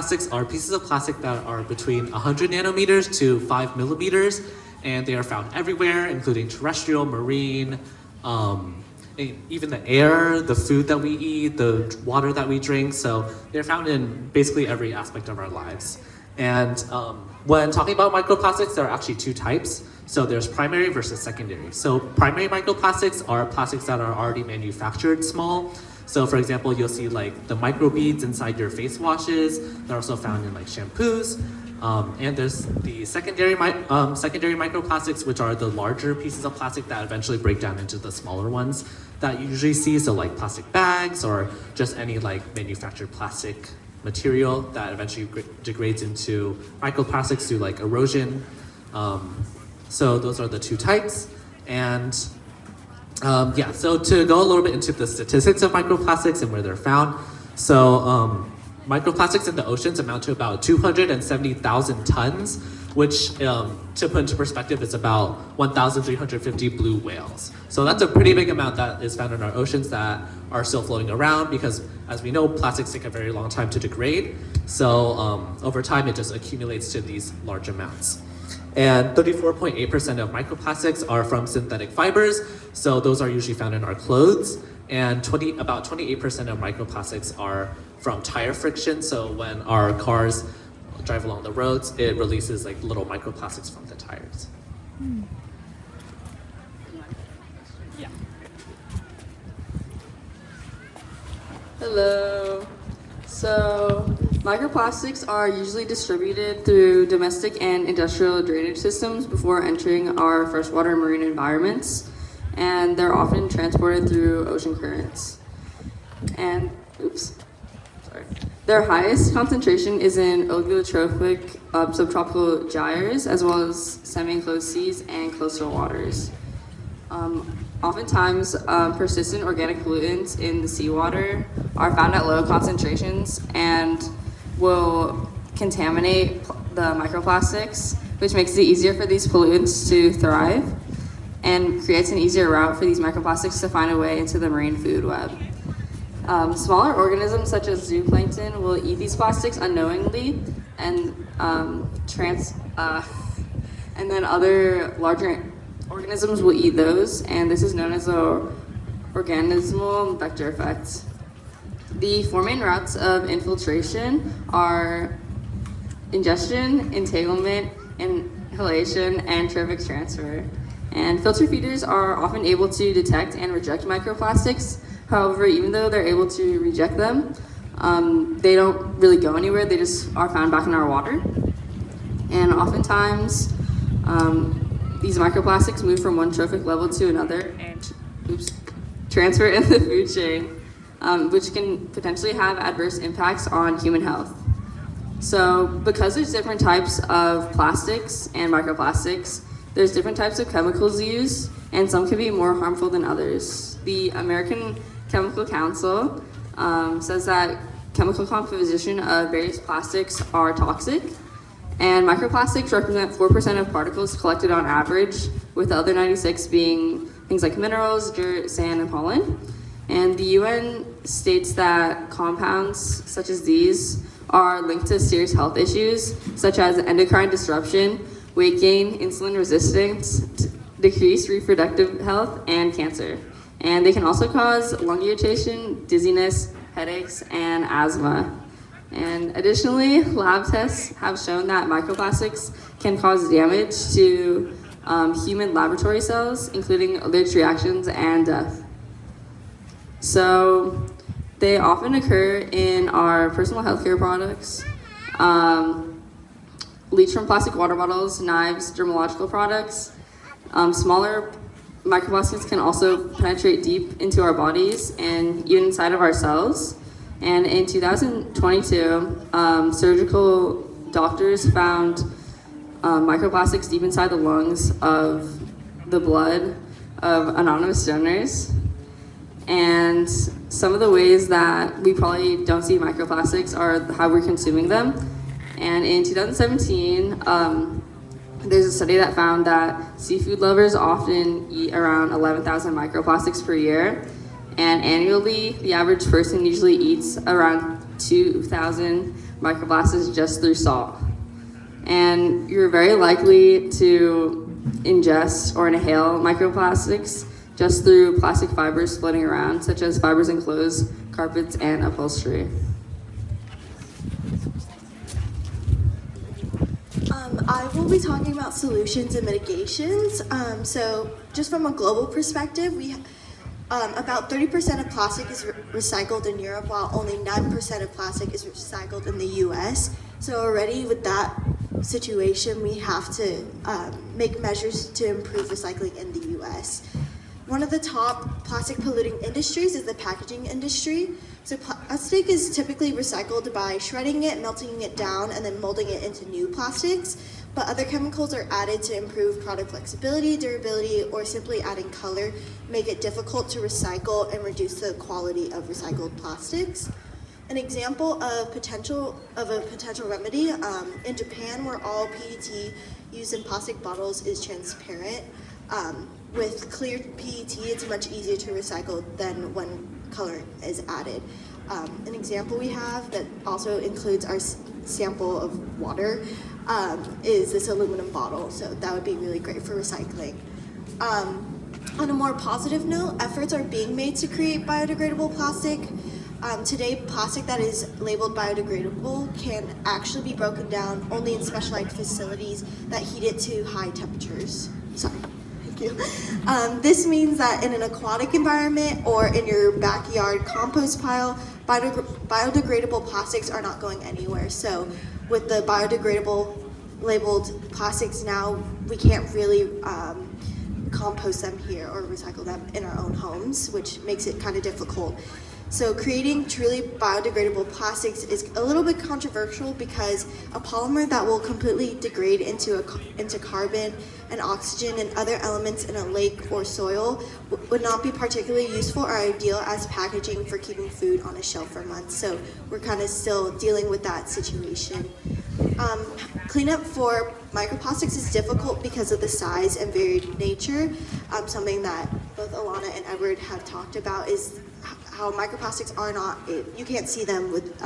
Plastics are pieces of plastic that are between 100 nanometers to 5 millimeters, and they are found everywhere, including terrestrial, marine, even the air, the food that we eat, the water that we drink. So they're found in basically every aspect of our lives. And when talking about microplastics, there are actually two types. So there's primary versus secondary. So primary microplastics are plastics that are already manufactured small. So for example, you'll see like the microbeads inside your face washes. They're also found in like shampoos. And there's the secondary microplastics, which are the larger pieces of plastic that eventually break down into the smaller ones that you usually see. So like plastic bags or just any like manufactured plastic material that eventually degrades into microplastics through like erosion. So those are the two types. And so to go a little bit into the statistics of microplastics and where they're found. So microplastics in the oceans amount to about 270,000 tons, which to put into perspective is about 1,350 blue whales. So that's a pretty big amount that is found in our oceans that are still floating around because, as we know, plastics take a very long time to degrade. So over time, it just accumulates to these large amounts. And 34.8% of microplastics are from synthetic fibers. So those are usually found in our clothes. And about 28% of microplastics are from tire friction. So when our cars drive along the roads, it releases like little microplastics from the tires. Yeah. Hello. So microplastics are usually distributed through domestic and industrial drainage systems before entering our freshwater and marine environments. And they're often transported through ocean currents. And, their highest concentration is in oligotrophic subtropical gyres, as well as semi-enclosed seas and coastal waters. Oftentimes, persistent organic pollutants in the seawater are found at low concentrations and will contaminate the microplastics, which makes it easier for these pollutants to thrive and creates an easier route for these microplastics to find a way into the marine food web. Smaller organisms such as zooplankton will eat these plastics unknowingly, and then other larger organisms will eat those, and this is known as the organismal vector effect. The four main routes of infiltration are ingestion, entanglement, inhalation, and trophic transfer. And filter feeders are often able to detect and reject microplastics. However, even though they're able to reject them, they don't really go anywhere. They just are found back in our water. And oftentimes, these microplastics move from one trophic level to another and transfer in the food chain, which can potentially have adverse impacts on human health. So because there's different types of plastics and microplastics, there's different types of chemicals used, and some can be more harmful than others. The American Chemical Council says that chemical composition of various plastics are toxic, and microplastics represent 4% of particles collected on average, with the other 96 being things like minerals, dirt, sand, and pollen. And the UN states that compounds such as these are linked to serious health issues, such as endocrine disruption, weight gain, insulin resistance, decreased reproductive health, and cancer. And they can also cause lung irritation, dizziness, headaches, and asthma. And additionally, lab tests have shown that microplastics can cause damage to human laboratory cells, including allergic reactions and death. So they often occur in our personal healthcare products, leach from plastic water bottles, knives, dermatological products. Smaller microplastics can also penetrate deep into our bodies and even inside of our cells. And in 2022, surgical doctors found microplastics deep inside the lungs of the blood of anonymous donors. And some of the ways that we probably don't see microplastics are how we're consuming them. And in 2017, there's a study that found that seafood lovers often eat around 11,000 microplastics per year. And annually, the average person usually eats around 2,000 microplastics just through salt. And you're very likely to ingest or inhale microplastics just through plastic fibers floating around, such as fibers in clothes, carpets, and upholstery. I will be talking about solutions and mitigations. So just from a global perspective, about 30% of plastic is recycled in Europe, while only 9% of plastic is recycled in the US. So already with that situation, we have to make measures to improve recycling in the US. One of the top plastic polluting industries is the packaging industry. So plastic is typically recycled by shredding it, melting it down, and then molding it into new plastics. But other chemicals are added to improve product flexibility, durability, or simply adding color, make it difficult to recycle and reduce the quality of recycled plastics. An example of a potential remedy, in Japan, where all PET used in plastic bottles is transparent, with clear PET, it's much easier to recycle than when color is added. An example we have that also includes our sample of water is this aluminum bottle, so that would be really great for recycling. On a more positive note, efforts are being made to create biodegradable plastic. Today, plastic that is labeled biodegradable can actually be broken down only in specialized facilities that heat it to high temperatures. Sorry. This means that in an aquatic environment or in your backyard compost pile, biodegradable plastics are not going anywhere. So with the biodegradable labeled plastics now, we can't really compost them here or recycle them in our own homes, which makes it kind of difficult. So creating truly biodegradable plastics is a little bit controversial because a polymer that will completely degrade into carbon and oxygen and other elements in a lake or soil would not be particularly useful or ideal as packaging for keeping food on a shelf for months. So we're kind of still dealing with that situation. Cleanup for microplastics is difficult because of the size and varied nature. Something that both Alanna and Edward have talked about is how microplastics are not, you can't see them with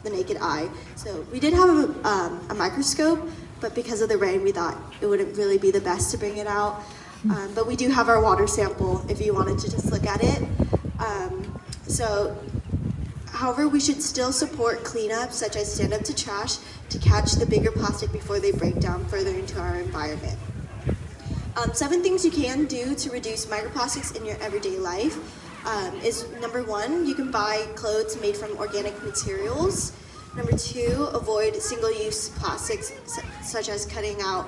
the naked eye. So we did have a microscope, but because of the rain, we thought it wouldn't really be the best to bring it out. But we do have our water sample if you wanted to just look at it. However, we should still support cleanup, such as stand up to trash, to catch the bigger plastic before they break down further into our environment. 7 things you can do to reduce microplastics in your everyday life is number 1, you can buy clothes made from organic materials. Number 2, avoid single-use plastics such as cutting out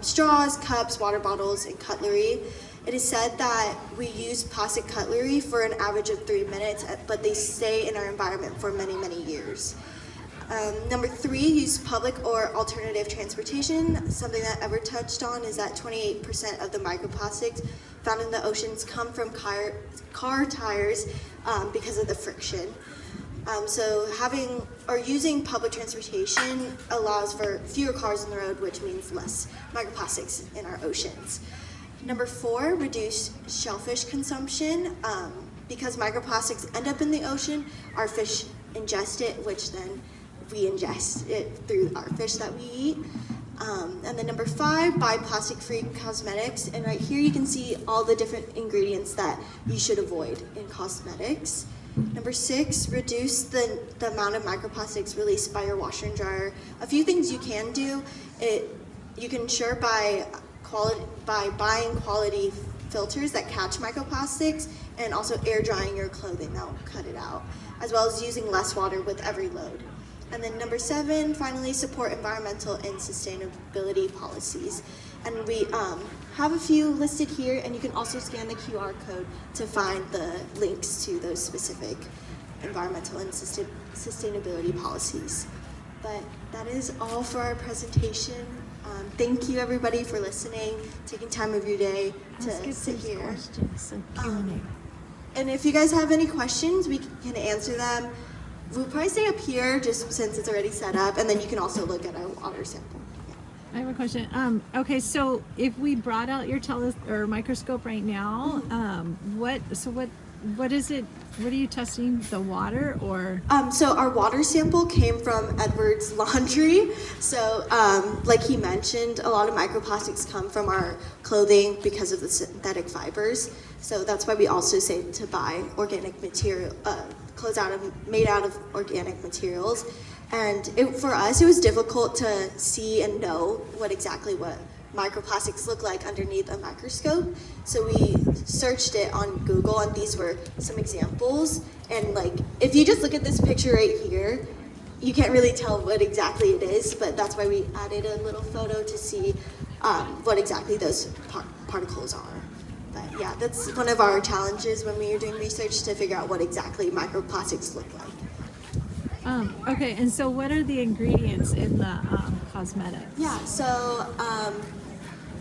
straws, cups, water bottles, and cutlery. It is said that we use plastic cutlery for an average of 3 minutes, but they stay in our environment for many, many years. Number 3, use public or alternative transportation. Something that Edward touched on is that 28% of the microplastics found in the oceans come from car tires because of the friction. So having or using public transportation allows for fewer cars on the road, which means less microplastics in our oceans. Number 4, reduce shellfish consumption. Because microplastics end up in the ocean, our fish ingest it, which then we ingest it through our fish that we eat. And then number 5, buy plastic-free cosmetics. And right here you can see all the different ingredients that you should avoid in cosmetics. Number 6, reduce the amount of microplastics released by your washer and dryer. A few things you can do. You can ensure by buying quality filters that catch microplastics and also air drying your clothing that will cut it out, as well as using less water with every load. And then number 7, finally, support environmental and sustainability policies. And we have a few listed here, and you can also scan the QR code to find the links to those specific environmental and sustainability policies. But that is all for our presentation. Thank you everybody for listening, taking time of your day to sit here. And if you guys have any questions, we can answer them. We'll probably stay up here just since it's already set up, and then you can also look at our water sample. I have a question. Okay, so if we brought out your microscope right now, what what is it? What are you testing? The water or? So our water sample came from Edward's laundry. So, like he mentioned, a lot of microplastics come from our clothing because of the synthetic fibers. So that's why we also say to buy organic material, clothes made out of organic materials. And for us, it was difficult to see and know what microplastics look like underneath a microscope. So we searched it on Google, and these were some examples. And like, if you just look at this picture right here, you can't really tell what exactly it is, but that's why we added a little photo to see what exactly those particles are. But yeah, that's one of our challenges when we were doing research, to figure out what exactly microplastics look like. Okay, and so what are the ingredients in the cosmetics? Yeah, so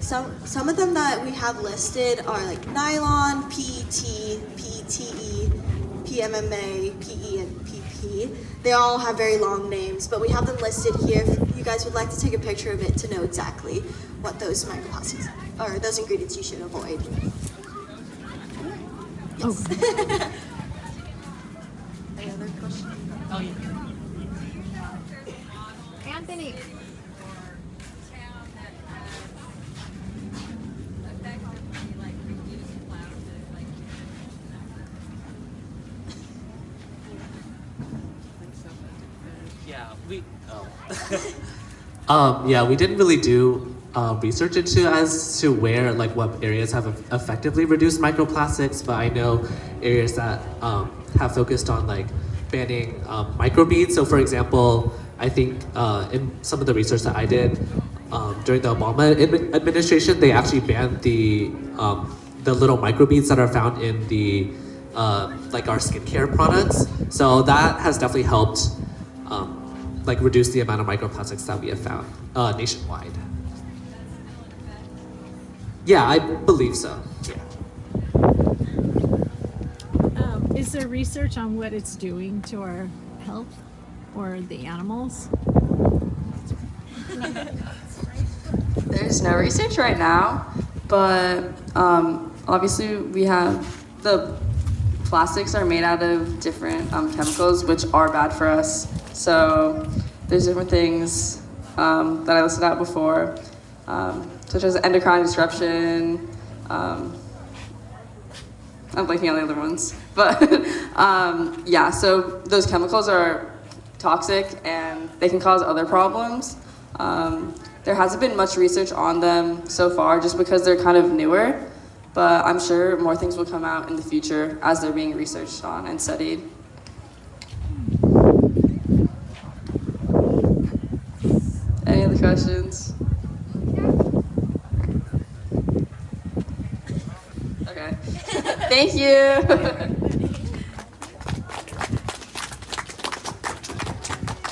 some of them that we have listed are like nylon, PET, PETE, PMMA, PE, and PP. They all have very long names, but we have them listed here. If you guys would like to take a picture of it to know exactly what those microplastics or those ingredients you should avoid. Yes. Oh. Any other questions? Oh, yeah. Anthony. Yeah, we didn't really do research into as to where, like, what areas have effectively reduced microplastics, but I know areas that have focused on like banning microbeads. So, for example, I think in some of the research that I did during the Obama administration, they actually banned the little microbeads that are found in the like our skincare products. So that has definitely helped like reduce the amount of microplastics that we have found nationwide. Yeah, I believe so. Yeah. Is there research on what it's doing to our health or the animals? There's no research right now, but obviously we have the plastics are made out of different chemicals which are bad for us. So there's different things that I listed out before, such as endocrine disruption. I'm blanking on the other ones, but yeah, so those chemicals are toxic and they can cause other problems. There hasn't been much research on them so far just because they're kind of newer, but I'm sure more things will come out in the future as they're being researched on and studied. Any other questions? Okay. Thank you.